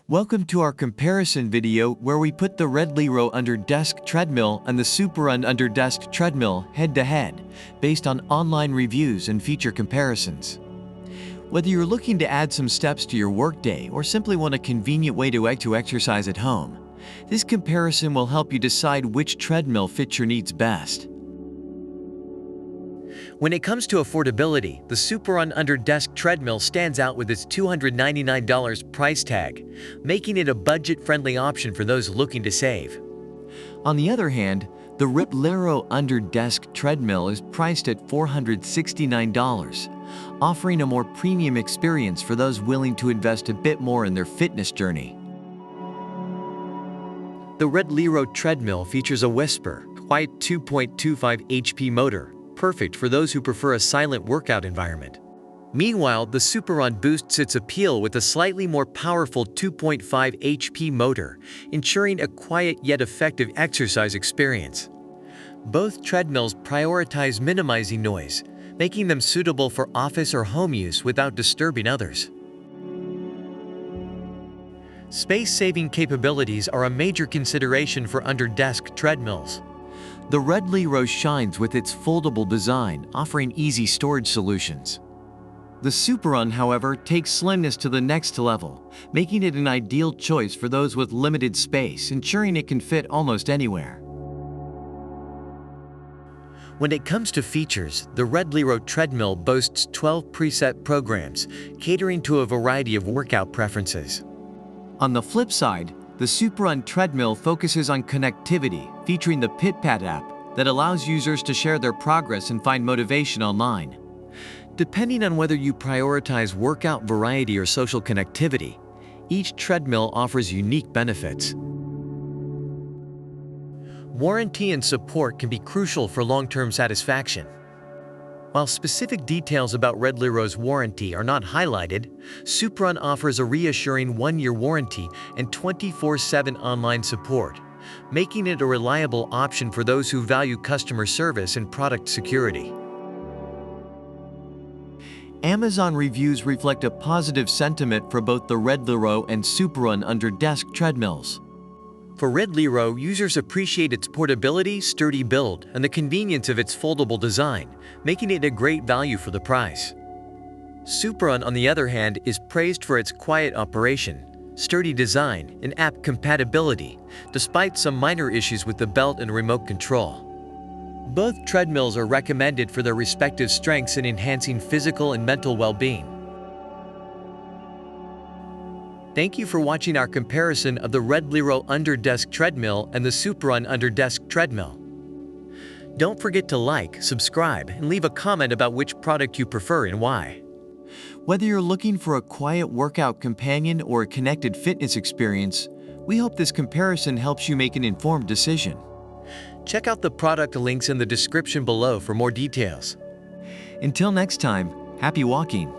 Welcome to our comparison video where we put the REDLIRO Under Desk Treadmill and the SupeRun Under Desk Treadmill head-to-head, based on online reviews and feature comparisons. Whether you're looking to add some steps to your workday or simply want a convenient way to exercise at home, this comparison will help you decide which treadmill fits your needs best. When it comes to affordability, the SupeRun Under Desk Treadmill stands out with its $299 price tag, making it a budget-friendly option for those looking to save. On the other hand, the REDLIRO Under Desk Treadmill is priced at $469, offering a more premium experience for those willing to invest a bit more in their fitness journey. The REDLIRO treadmill features a whisper, quiet 2.25 HP motor, perfect for those who prefer a silent workout environment. Meanwhile, the SupeRun boosts its appeal with a slightly more powerful 2.5 HP motor, ensuring a quiet yet effective exercise experience. Both treadmills prioritize minimizing noise, making them suitable for office or home use without disturbing others. Space-saving capabilities are a major consideration for under-desk treadmills. The REDLIRO shines with its foldable design, offering easy storage solutions. The SupeRun, however, takes slimness to the next level, making it an ideal choice for those with limited space, ensuring it can fit almost anywhere. When it comes to features, the REDLIRO treadmill boasts 12 preset programs, catering to a variety of workout preferences. On the flip side, the SupeRun treadmill focuses on connectivity, featuring the PitPad app that allows users to share their progress and find motivation online. Depending on whether you prioritize workout variety or social connectivity, each treadmill offers unique benefits. Warranty and support can be crucial for long-term satisfaction. While specific details about REDLIRO's warranty are not highlighted, SupeRun offers a reassuring 1-year warranty and 24/7 online support, making it a reliable option for those who value customer service and product security. Amazon reviews reflect a positive sentiment for both the REDLIRO and SupeRun Under Desk treadmills. For REDLIRO, users appreciate its portability, sturdy build, and the convenience of its foldable design, making it a great value for the price. SupeRun, on the other hand, is praised for its quiet operation, sturdy design, and app compatibility, despite some minor issues with the belt and remote control. Both treadmills are recommended for their respective strengths in enhancing physical and mental well-being. Thank you for watching our comparison of the REDLIRO Under Desk Treadmill and the SupeRun Under Desk Treadmill. Don't forget to like, subscribe, and leave a comment about which product you prefer and why. Whether you're looking for a quiet workout companion or a connected fitness experience, we hope this comparison helps you make an informed decision. Check out the product links in the description below for more details. Until next time, happy walking!